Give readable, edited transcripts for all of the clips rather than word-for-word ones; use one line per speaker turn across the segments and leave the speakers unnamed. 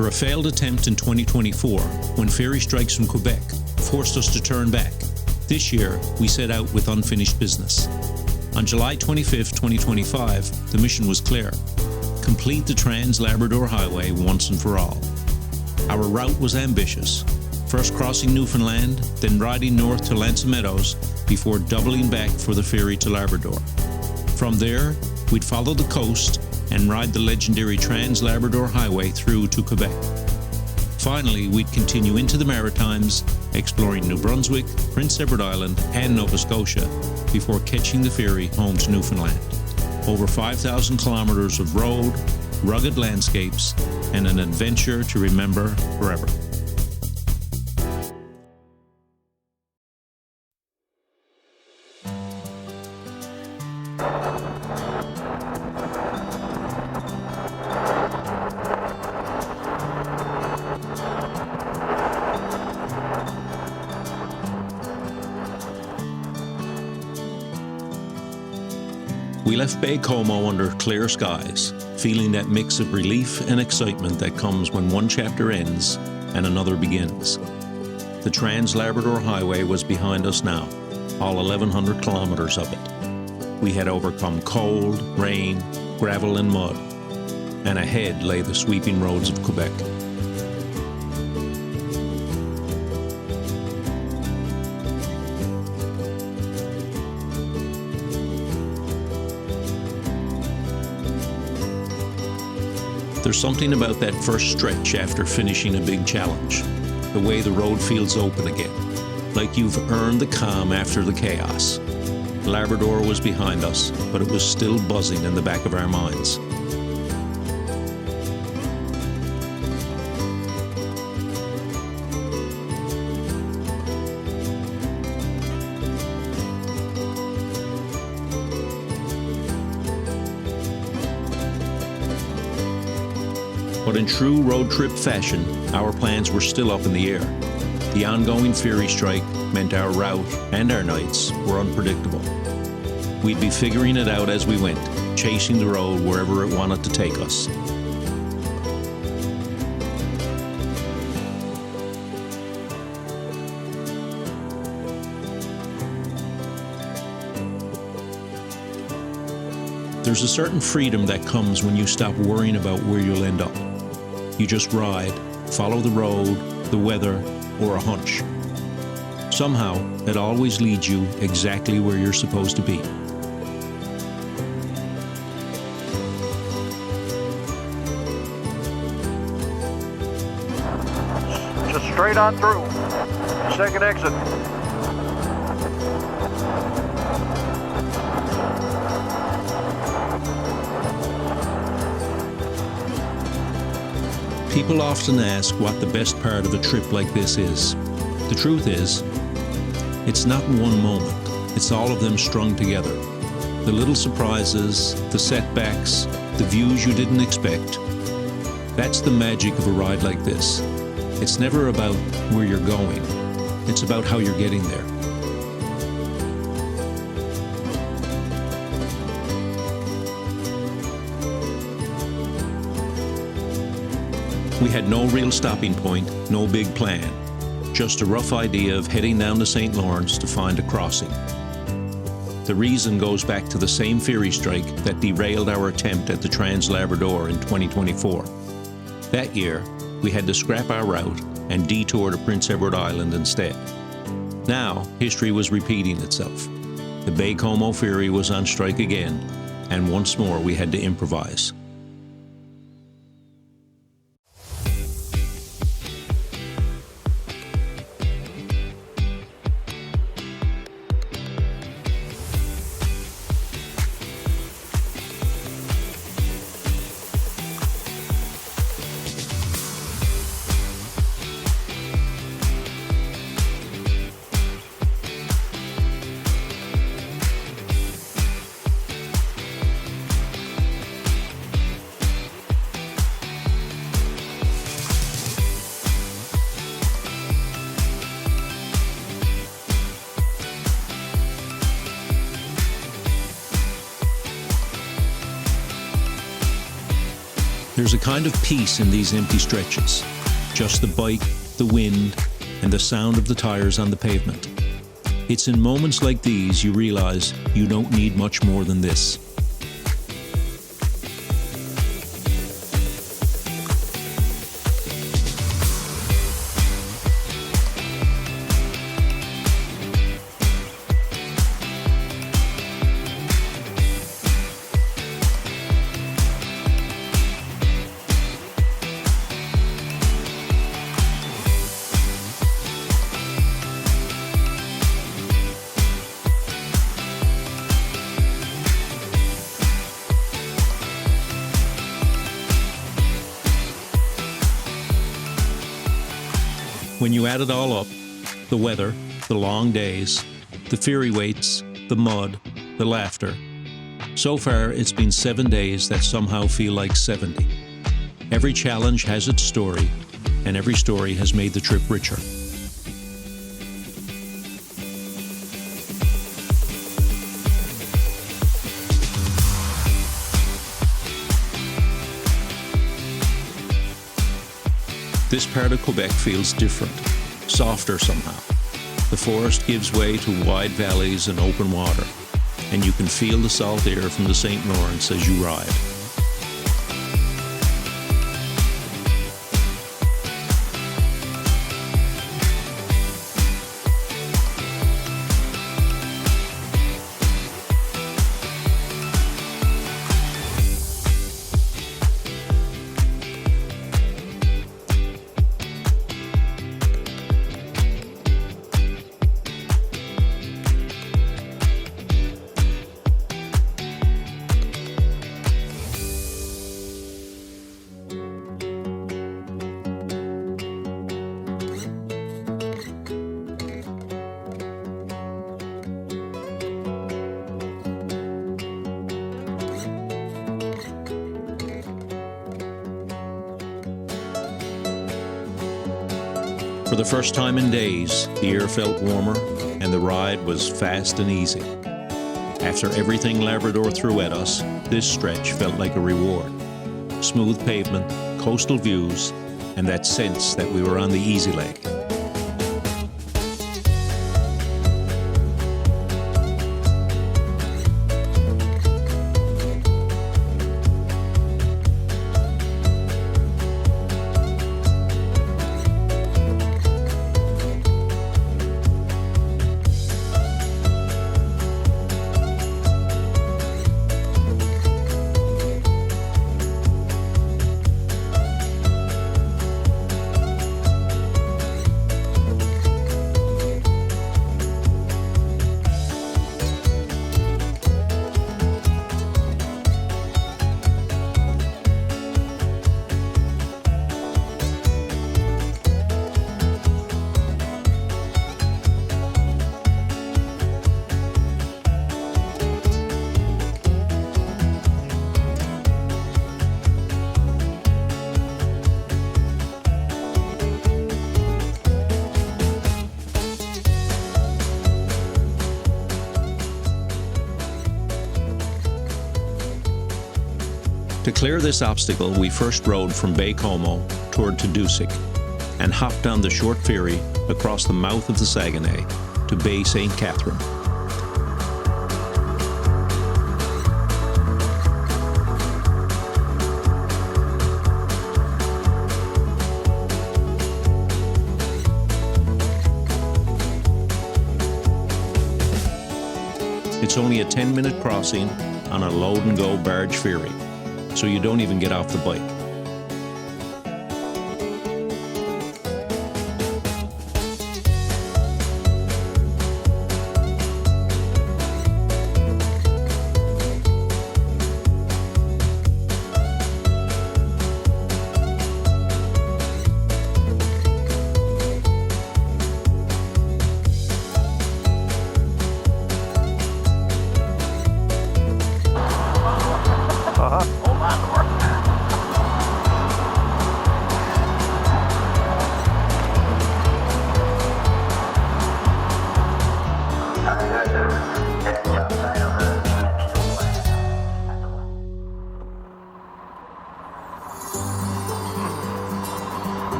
After a failed attempt in 2024, when ferry strikes from Quebec forced us to turn back, this year we set out with unfinished business. On July 25, 2025, the mission was clear: complete the Trans-Labrador Highway once and for all. Our route was ambitious, first crossing Newfoundland, then riding north to L'Anse Meadows before doubling back for the ferry to Labrador. From there, we'd follow the coast and ride the legendary Trans-Labrador Highway through to Quebec. Finally, we'd continue into the Maritimes, exploring New Brunswick, Prince Edward Island, and Nova Scotia before catching the ferry home to Newfoundland. Over 5,000 kilometers of road, rugged landscapes, and an adventure to remember forever. We left Baie-Comeau under clear skies, feeling that mix of relief and excitement that comes when one chapter ends and another begins. The Trans-Labrador Highway was behind us now, all 1,100 kilometers of it. We had overcome cold, rain, gravel and mud, and ahead lay the sweeping roads of Quebec. There's something about that first stretch after finishing a big challenge, the way the road feels open again, like you've earned the calm after the chaos. Labrador was behind us, but it was still buzzing in the back of our minds. But in true road trip fashion, our plans were still up in the air. The ongoing ferry strike meant our route and our nights were unpredictable. We'd be figuring it out as we went, chasing the road wherever it wanted to take us. There's a certain freedom that comes when you stop worrying about where you'll end up. You just ride, follow the road, the weather, or a hunch. Somehow, it always leads you exactly where you're supposed to be.
Just straight on through. Second exit.
People often ask what the best part of a trip like this is. The truth is, it's not one moment. It's all of them strung together. The little surprises, the setbacks, the views you didn't expect. That's the magic of a ride like this. It's never about where you're going. It's about how you're getting there. We had no real stopping point, no big plan, just a rough idea of heading down to St. Lawrence to find a crossing. The reason goes back to the same ferry strike that derailed our attempt at the Trans-Labrador in 2024. That year, we had to scrap our route and detour to Prince Edward Island instead. Now, history was repeating itself. The Baie-Comeau ferry was on strike again, and once more we had to improvise. There's a kind of peace in these empty stretches. Just the bike, the wind, and the sound of the tires on the pavement. It's in moments like these you realize you don't need much more than this. When you add it all up, the weather, the long days, the ferry waits, the mud, the laughter, so far it's been 7 days that somehow feel like 70. Every challenge has its story, and every story has made the trip richer. This part of Quebec feels different, softer somehow. The forest gives way to wide valleys and open water, and you can feel the salt air from the St. Lawrence as you ride. For the first time in days, the air felt warmer and the ride was fast and easy. After everything Labrador threw at us, this stretch felt like a reward. Smooth pavement, coastal views, and that sense that we were on the easy leg. To clear this obstacle, we first rode from Baie-Comeau toward Tadoussac and hopped on the short ferry across the mouth of the Saguenay to Baie St. Catherine. It's only a 10-minute crossing on a load-and-go barge ferry, so you don't even get off the bike.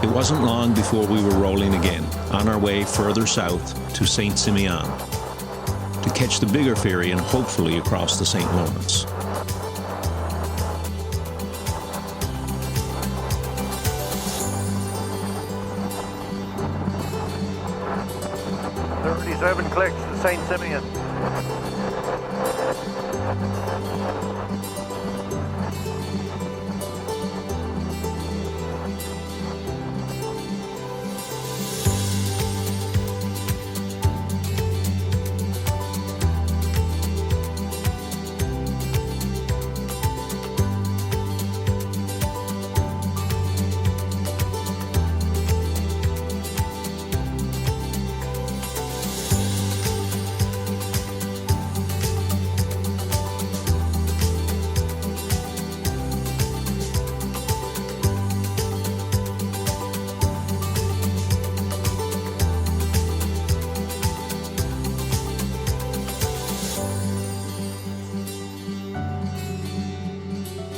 It wasn't long before we were rolling again, on our way further south to Saint-Simeon, to catch the bigger ferry and hopefully across the St. Lawrence.
Seven clicks to St. Simeon.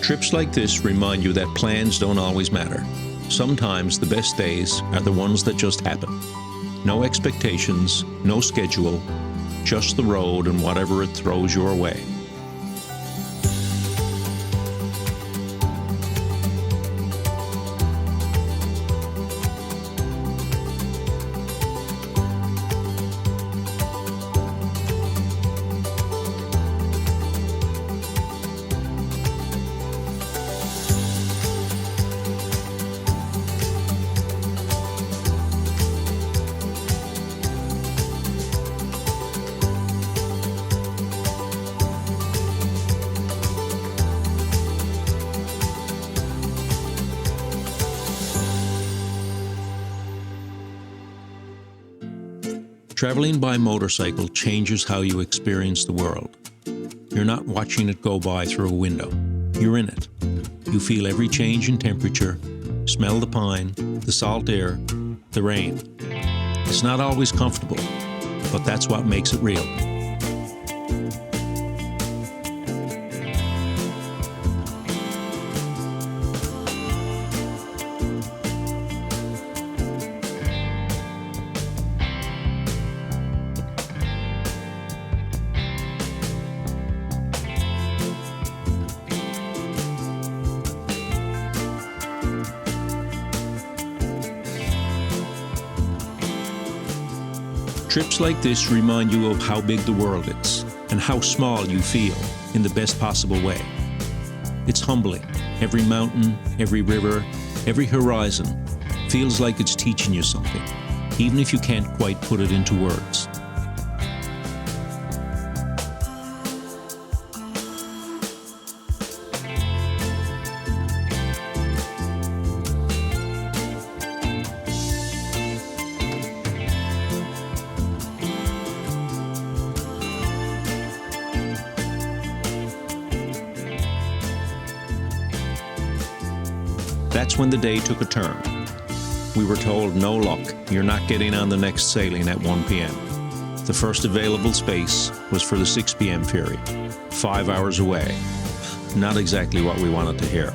Trips like this remind you that plans don't always matter. Sometimes the best days are the ones that just happen. No expectations, no schedule, just the road and whatever it throws your way. Traveling by motorcycle changes how you experience the world. You're not watching it go by through a window. You're in it. You feel every change in temperature, smell the pine, the salt air, the rain. It's not always comfortable, but that's what makes it real. Trips like this remind you of how big the world is and how small you feel in the best possible way. It's humbling. Every mountain, every river, every horizon feels like it's teaching you something, even if you can't quite put it into words. That's when the day took a turn. We were told, no luck, you're not getting on the next sailing at 1 p.m. The first available space was for the 6 p.m. ferry, 5 hours away. Not exactly what we wanted to hear.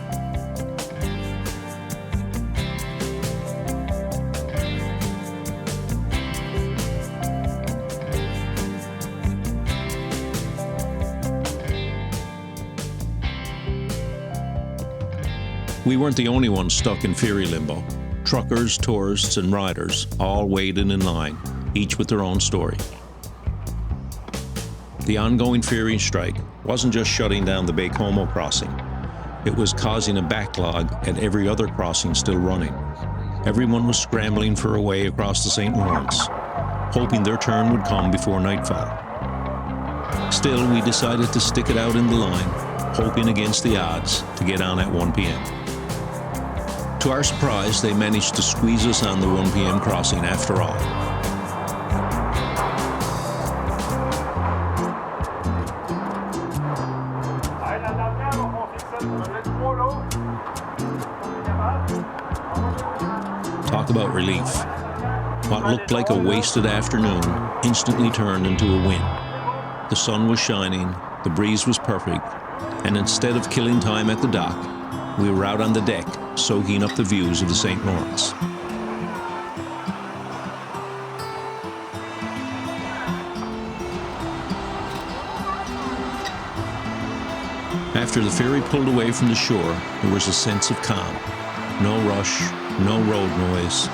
We weren't the only ones stuck in ferry limbo. Truckers, tourists, and riders all waited in line, each with their own story. The ongoing ferry strike wasn't just shutting down the Baie-Comeau crossing. It was causing a backlog at every other crossing still running. Everyone was scrambling for a way across the St. Lawrence, hoping their turn would come before nightfall. Still, we decided to stick it out in the line, hoping against the odds to get on at 1 p.m. To our surprise, they managed to squeeze us on the 1 p.m. crossing after all. Talk about relief. What looked like a wasted afternoon instantly turned into a win. The sun was shining, the breeze was perfect, and instead of killing time at the dock, we were out on the deck, soaking up the views of the St. Lawrence. After the ferry pulled away from the shore, there was a sense of calm. No rush, no road noise,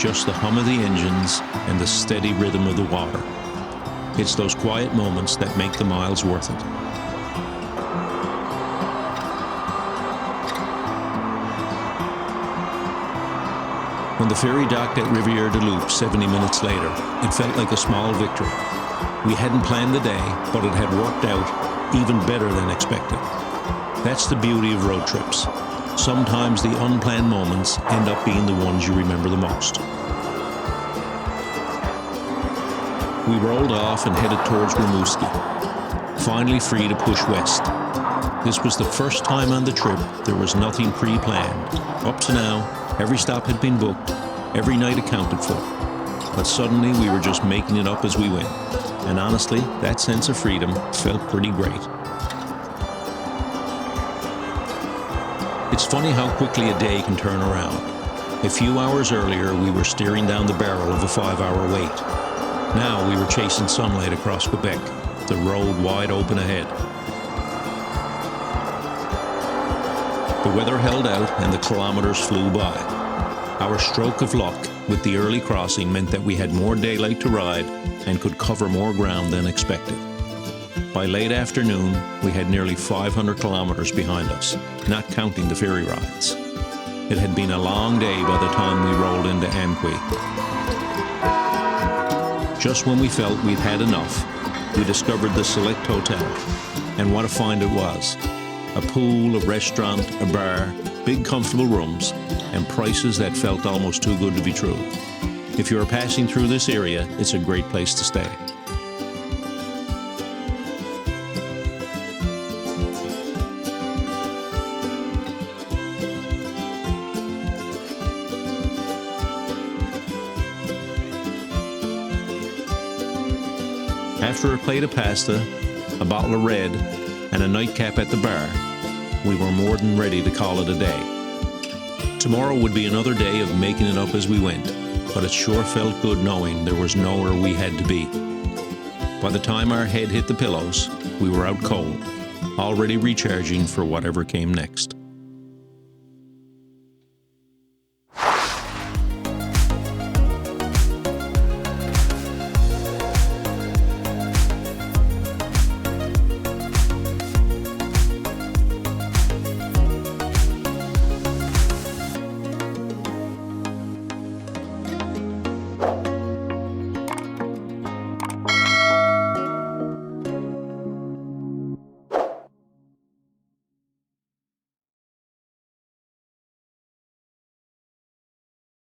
just the hum of the engines and the steady rhythm of the water. It's those quiet moments that make the miles worth it. When the ferry docked at Rivière-du-Loup 70 minutes later, it felt like a small victory. We hadn't planned the day, but it had worked out even better than expected. That's the beauty of road trips. Sometimes the unplanned moments end up being the ones you remember the most. We rolled off and headed towards Rimouski, finally free to push west. This was the first time on the trip there was nothing pre-planned. Up to now, every stop had been booked, every night accounted for. But suddenly we were just making it up as we went. And honestly, that sense of freedom felt pretty great. It's funny how quickly a day can turn around. A few hours earlier, we were steering down the barrel of a 5-hour wait. Now we were chasing sunlight across Quebec, the road wide open ahead. The weather held out and the kilometers flew by. Our stroke of luck with the early crossing meant that we had more daylight to ride and could cover more ground than expected. By late afternoon, we had nearly 500 kilometers behind us, not counting the ferry rides. It had been a long day by the time we rolled into Amqui. Just when we felt we'd had enough, we discovered the Select Hotel, and what a find it was. A pool, a restaurant, a bar, big comfortable rooms, and prices that felt almost too good to be true. If you're passing through this area, it's a great place to stay. After a plate of pasta, a bottle of red, and a nightcap at the bar, we were more than ready to call it a day. Tomorrow would be another day of making it up as we went, but it sure felt good knowing there was nowhere we had to be. By the time our head hit the pillows, we were out cold, already recharging for whatever came next.